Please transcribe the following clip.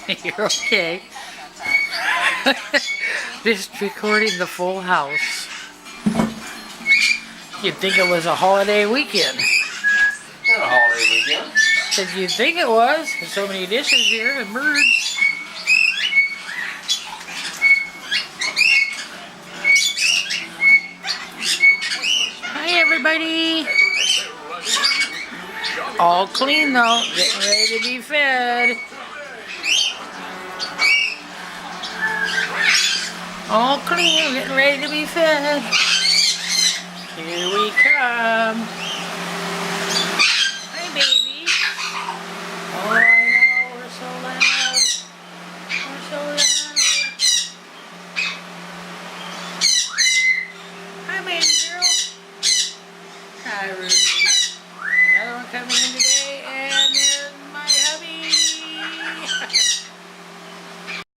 You're okay. Just recording the full house. You'd think it was a holiday weekend. Not a holiday weekend. Said you'd think it was. There's so many dishes here and birds. Hi everybody. All clean though. Getting ready to be fed. All clean, getting ready to be fed. Here we come. Hi, baby. Oh, I know, we're so loud. We're so loud. Hi, baby girl. Hi, Ruby. Another one coming in today, and there's my hubby.